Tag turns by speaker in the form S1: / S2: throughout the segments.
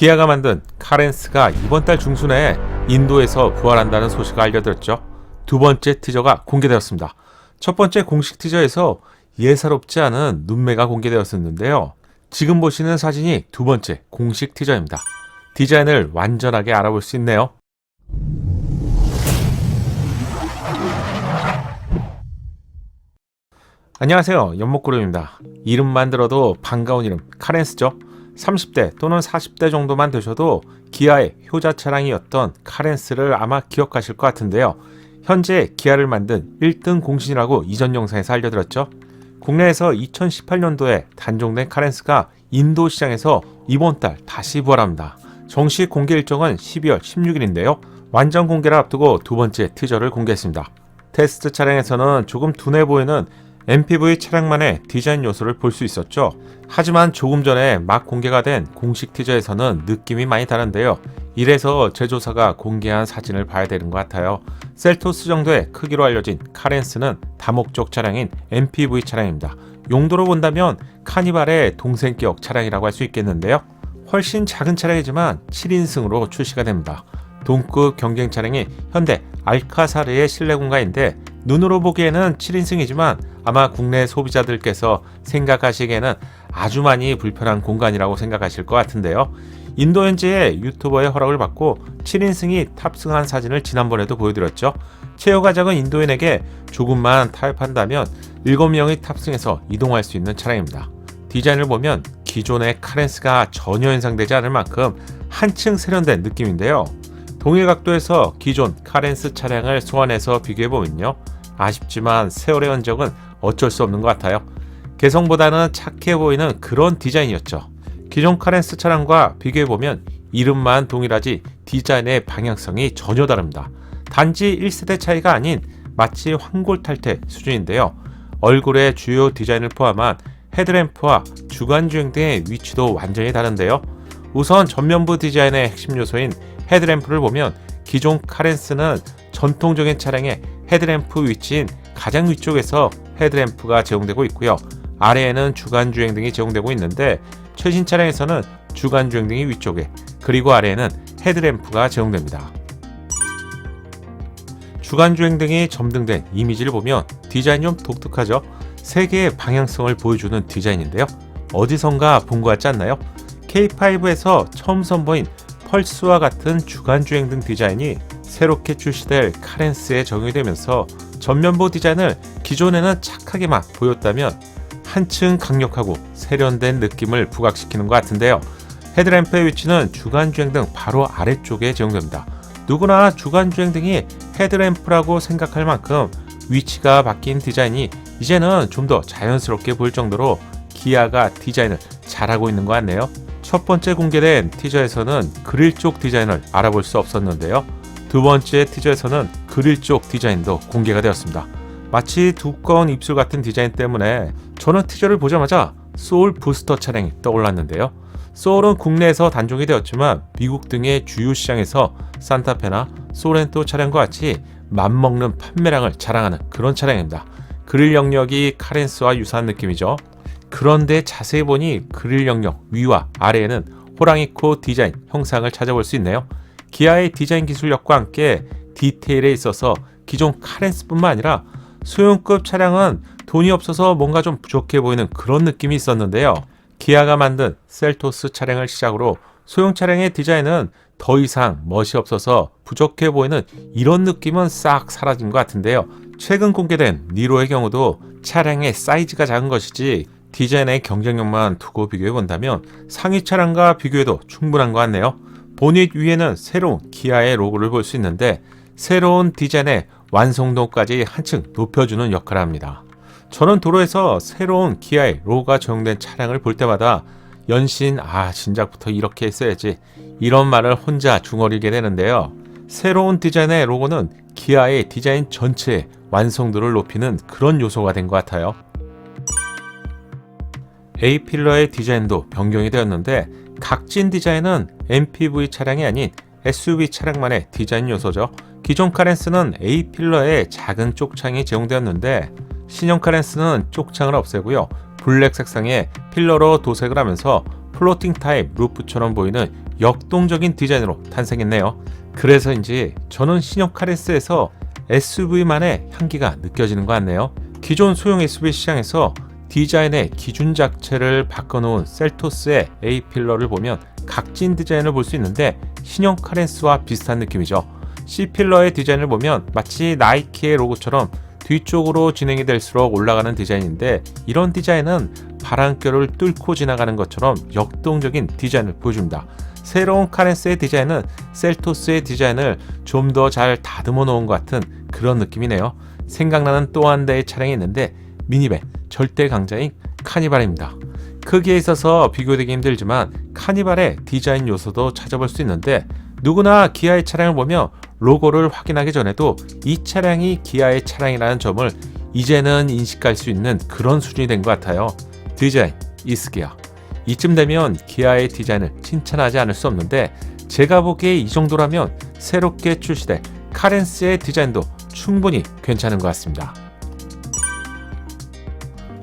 S1: 기아가 만든 카렌스가 이번 달 중순에 인도에서 부활한다는 소식을 알려드렸죠. 두 번째 티저가 공개되었습니다. 첫 번째 공식 티저에서 예사롭지 않은 눈매가 공개되었었는데요. 지금 보시는 사진이 두 번째 공식 티저입니다. 디자인을 완전하게 알아볼 수 있네요. 안녕하세요, 연목그룹입니다. 이름만 들어도 반가운 이름 카렌스죠. 30대 또는 40대 정도만 되셔도 기아의 효자 차량이었던 카렌스를 아마 기억하실 것 같은데요. 현재 기아를 만든 1등 공신이라고 이전 영상에서 알려드렸죠. 국내에서 2018년도에 단종된 카렌스가 인도 시장에서 이번 달 다시 부활합니다. 정식 공개 일정은 12월 16일인데요. 완전 공개를 앞두고 두 번째 티저를 공개했습니다. 테스트 차량에서는 조금 둔해 보이는 MPV 차량만의 디자인 요소를 볼 수 있었죠. 하지만 조금 전에 막 공개가 된 공식 티저에서는 느낌이 많이 다른데요. 이래서 제조사가 공개한 사진을 봐야 되는 것 같아요. 셀토스 정도의 크기로 알려진 카렌스는 다목적 차량인 MPV 차량입니다. 용도로 본다면 카니발의 동생격 차량이라고 할 수 있겠는데요. 훨씬 작은 차량이지만 7인승으로 출시가 됩니다. 동급 경쟁 차량이 현대 알카사르의 실내 공간인데 눈으로 보기에는 7인승이지만 아마 국내 소비자들께서 생각하시기에는 아주 많이 불편한 공간이라고 생각하실 것 같은데요. 인도 현지의 유튜버의 허락을 받고 7인승이 탑승한 사진을 지난번에도 보여드렸죠. 체어가 작은 인도인에게 조금만 타협한다면 7명이 탑승해서 이동할 수 있는 차량입니다. 디자인을 보면 기존의 카렌스가 전혀 연상되지 않을 만큼 한층 세련된 느낌인데요. 동일 각도에서 기존 카렌스 차량을 소환해서 비교해보면요. 아쉽지만 세월의 흔적은 어쩔 수 없는 것 같아요. 개성보다는 착해 보이는 그런 디자인이었죠. 기존 카렌스 차량과 비교해보면 이름만 동일하지 디자인의 방향성이 전혀 다릅니다. 단지 1세대 차이가 아닌 마치 황골탈태 수준인데요. 얼굴의 주요 디자인을 포함한 헤드램프와 주간주행 등의 위치도 완전히 다른데요. 우선 전면부 디자인의 핵심 요소인 헤드램프를 보면 기존 카렌스는 전통적인 차량의 헤드램프 위치인 가장 위쪽에서 헤드램프가 제공되고 있고요. 아래에는 주간주행 등이 제공되고 있는데 최신 차량에서는 주간주행 등이 위쪽에 그리고 아래에는 헤드램프가 제공됩니다. 주간주행 등이 점등된 이미지를 보면 디자인이 좀 독특하죠. 세 개의 방향성을 보여주는 디자인인데요. 어디선가 본 것 같지 않나요? K5에서 처음 선보인 펄스와 같은 주간주행 등 디자인이 새롭게 출시될 카렌스에 적용이 되면서 전면부 디자인을 기존에는 착하게만 보였다면 한층 강력하고 세련된 느낌을 부각시키는 것 같은데요. 헤드램프의 위치는 주간주행 등 바로 아래쪽에 제공됩니다. 누구나 주간주행 등이 헤드램프라고 생각할 만큼 위치가 바뀐 디자인이 이제는 좀 더 자연스럽게 보일 정도로 기아가 디자인을 잘하고 있는 것 같네요. 첫 번째 공개된 티저에서는 그릴 쪽 디자인을 알아볼 수 없었는데요. 두 번째 티저에서는 그릴 쪽 디자인도 공개가 되었습니다. 마치 두꺼운 입술 같은 디자인 때문에 저는 티저를 보자마자 소울 부스터 차량이 떠올랐는데요. 소울은 국내에서 단종이 되었지만 미국 등의 주요 시장에서 산타페나 소렌토 차량과 같이 맘먹는 판매량을 자랑하는 그런 차량입니다. 그릴 영역이 카렌스와 유사한 느낌이죠. 그런데 자세히 보니 그릴 영역 위와 아래에는 호랑이코 디자인 형상을 찾아볼 수 있네요. 기아의 디자인 기술력과 함께 디테일에 있어서 기존 카렌스뿐만 아니라 소형급 차량은 돈이 없어서 뭔가 좀 부족해 보이는 그런 느낌이 있었는데요. 기아가 만든 셀토스 차량을 시작으로 소형 차량의 디자인은 더 이상 멋이 없어서 부족해 보이는 이런 느낌은 싹 사라진 것 같은데요. 최근 공개된 니로의 경우도 차량의 사이즈가 작은 것이지 디자인의 경쟁력만 두고 비교해 본다면 상위 차량과 비교해도 충분한 것 같네요. 보닛 위에는 새로운 기아의 로고를 볼 수 있는데 새로운 디자인의 완성도까지 한층 높여주는 역할을 합니다. 저는 도로에서 새로운 기아의 로고가 적용된 차량을 볼 때마다 연신 진작부터 이렇게 했어야지 이런 말을 혼자 중얼이게 되는데요. 새로운 디자인의 로고는 기아의 디자인 전체의 완성도를 높이는 그런 요소가 된 것 같아요. A필러의 디자인도 변경이 되었는데 각진 디자인은 MPV 차량이 아닌 SUV 차량만의 디자인 요소죠. 기존 카렌스는 A필러에 작은 쪽창이 제공되었는데 신형 카렌스는 쪽창을 없애고요. 블랙 색상의 필러로 도색을 하면서 플로팅 타입 루프처럼 보이는 역동적인 디자인으로 탄생했네요. 그래서인지 저는 신형 카렌스에서 SUV만의 향기가 느껴지는 것 같네요. 기존 소형 SUV 시장에서 디자인의 기준 자체를 바꿔놓은 셀토스의 A필러를 보면 각진 디자인을 볼 수 있는데 신형 카렌스와 비슷한 느낌이죠. C필러의 디자인을 보면 마치 나이키의 로고처럼 뒤쪽으로 진행이 될수록 올라가는 디자인인데 이런 디자인은 바람결을 뚫고 지나가는 것처럼 역동적인 디자인을 보여줍니다. 새로운 카렌스의 디자인은 셀토스의 디자인을 좀 더 잘 다듬어 놓은 것 같은 그런 느낌이네요. 생각나는 또 한 대의 차량이 있는데 미니밴 절대 강자인 카니발입니다. 크기에 있어서 비교되기 힘들지만 카니발의 디자인 요소도 찾아볼 수 있는데 누구나 기아의 차량을 보며 로고를 확인하기 전에도 이 차량이 기아의 차량이라는 점을 이제는 인식할 수 있는 그런 수준이 된 것 같아요. 디자인 is 기아. 이쯤 되면 기아의 디자인을 칭찬하지 않을 수 없는데 제가 보기에 이 정도라면 새롭게 출시될 카렌스의 디자인도 충분히 괜찮은 것 같습니다.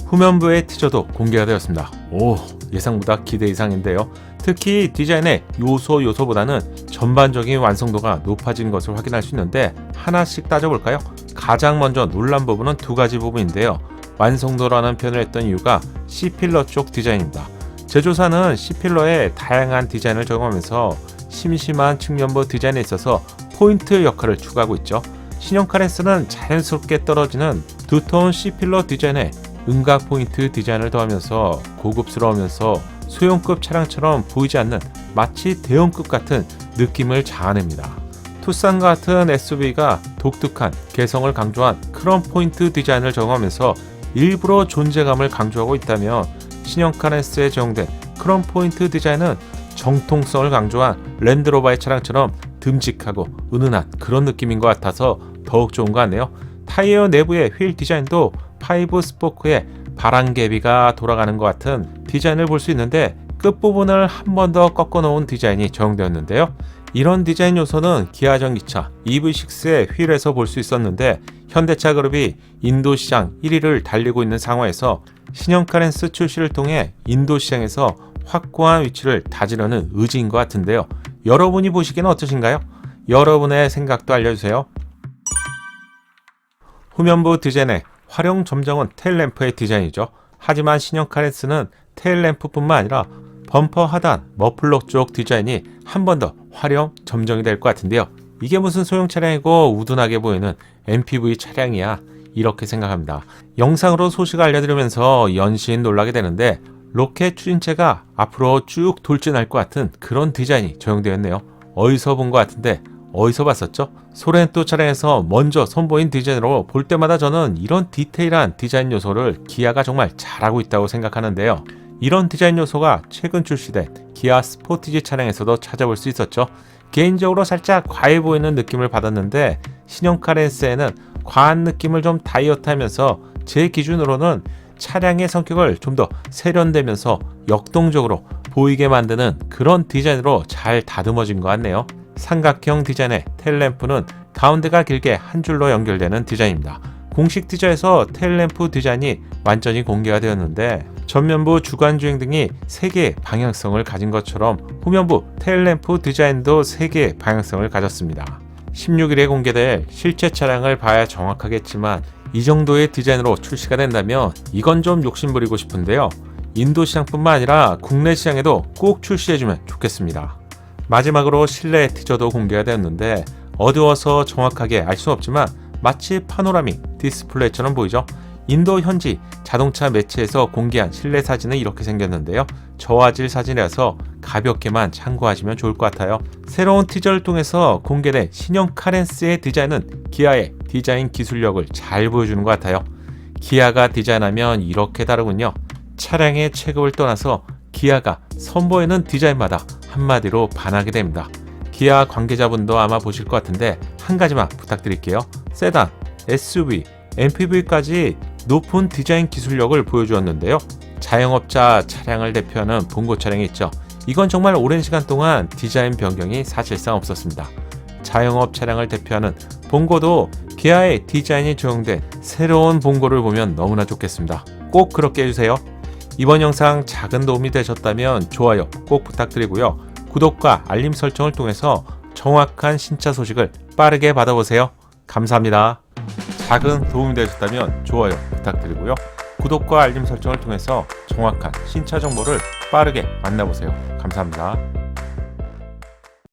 S1: 후면부의 티저도 공개가 되었습니다. 오, 예상보다 기대 이상인데요. 특히 디자인의 요소보다는 전반적인 완성도가 높아진 것을 확인할 수 있는데 하나씩 따져볼까요? 가장 먼저 놀란 부분은 두 가지 부분인데요. 완성도라는 표현을 했던 이유가 C필러 쪽 디자인입니다. 제조사는 C필러에 다양한 디자인을 적용하면서 심심한 측면부 디자인에 있어서 포인트 역할을 추구하고 있죠. 신형 카렌스는 자연스럽게 떨어지는 두터운 C필러 디자인에 음각 포인트 디자인을 더하면서 고급스러우면서 소형급 차량처럼 보이지 않는 마치 대형급 같은 느낌을 자아냅니다. 투싼과 같은 SUV가 독특한 개성을 강조한 크롬 포인트 디자인을 적용하면서 일부러 존재감을 강조하고 있다면 신형 카렌스에 적용된 크롬 포인트 디자인은 정통성을 강조한 랜드로버의 차량처럼 듬직하고 은은한 그런 느낌인 것 같아서 더욱 좋은 것 같네요. 타이어 내부의 휠 디자인도 5 스포크의 바람개비가 돌아가는 것 같은 디자인을 볼 수 있는데 끝부분을 한 번 더 꺾어 놓은 디자인이 적용되었는데요. 이런 디자인 요소는 기아 전기차 EV6의 휠에서 볼 수 있었는데 현대차 그룹이 인도 시장 1위를 달리고 있는 상황에서 신형 카렌스 출시를 통해 인도 시장에서 확고한 위치를 다지려는 의지인 것 같은데요. 여러분이 보시기에는 어떠신가요? 여러분의 생각도 알려주세요. 후면부 디자인의 활용 점정은 테일램프의 디자인이죠. 하지만 신형 카렌스는 테일램프뿐만 아니라 범퍼 하단, 머플러 쪽 디자인이 한 번 더 활용 점정이 될 것 같은데요. 이게 무슨 소형 차량이고 우둔하게 보이는 MPV 차량이야, 이렇게 생각합니다. 영상으로 소식을 알려드리면서 연신 놀라게 되는데 로켓 추진체가 앞으로 쭉 돌진할 것 같은 그런 디자인이 적용되었네요. 어디서 본 것 같은데 어디서 봤었죠? 소렌토 차량에서 먼저 선보인 디자인으로 볼 때마다 저는 이런 디테일한 디자인 요소를 기아가 정말 잘하고 있다고 생각하는데요. 이런 디자인 요소가 최근 출시된 기아 스포티지 차량에서도 찾아볼 수 있었죠. 개인적으로 살짝 과해 보이는 느낌을 받았는데 신형 카렌스에는 과한 느낌을 좀 다이어트하면서 제 기준으로는 차량의 성격을 좀 더 세련되면서 역동적으로 보이게 만드는 그런 디자인으로 잘 다듬어진 것 같네요. 삼각형 디자인의 테일램프는 가운데가 길게 한 줄로 연결되는 디자인입니다. 공식 티저에서 테일램프 디자인이 완전히 공개가 되었는데 전면부 주간주행 등이 3개의 방향성을 가진 것처럼 후면부 테일램프 디자인도 3개의 방향성을 가졌습니다. 16일에 공개될 실제 차량을 봐야 정확하겠지만 이 정도의 디자인으로 출시가 된다면 이건 좀 욕심부리고 싶은데요. 인도 시장뿐만 아니라 국내 시장에도 꼭 출시해주면 좋겠습니다. 마지막으로 실내 티저도 공개가 되었는데 어두워서 정확하게 알 수는 없지만 마치 파노라믹 디스플레이처럼 보이죠. 인도 현지 자동차 매체에서 공개한 실내 사진은 이렇게 생겼는데요. 저화질 사진이라서 가볍게만 참고하시면 좋을 것 같아요. 새로운 티저를 통해서 공개된 신형 카렌스의 디자인은 기아의 디자인 기술력을 잘 보여주는 것 같아요. 기아가 디자인하면 이렇게 다르군요. 차량의 체급을 떠나서 기아가 선보이는 디자인마다 한마디로 반하게 됩니다. 기아 관계자분도 아마 보실 것 같은데 한 가지만 부탁드릴게요. 세단, SUV, MPV까지 높은 디자인 기술력을 보여주었는데요. 자영업자 차량을 대표하는 봉고 차량이 있죠. 이건 정말 오랜 시간 동안 디자인 변경이 사실상 없었습니다. 자영업 차량을 대표하는 봉고도 기아의 디자인이 적용된 새로운 봉고를 보면 너무나 좋겠습니다. 꼭 그렇게 해주세요. 이번 영상 작은 도움이 되셨다면 좋아요 꼭 부탁드리고요. 구독과 알림 설정을 통해서 정확한 신차 소식을 빠르게 받아보세요. 감사합니다. 작은 도움이 되셨다면 좋아요 부탁드리고요. 구독과 알림 설정을 통해서 정확한 신차 정보를 빠르게 만나보세요. 감사합니다.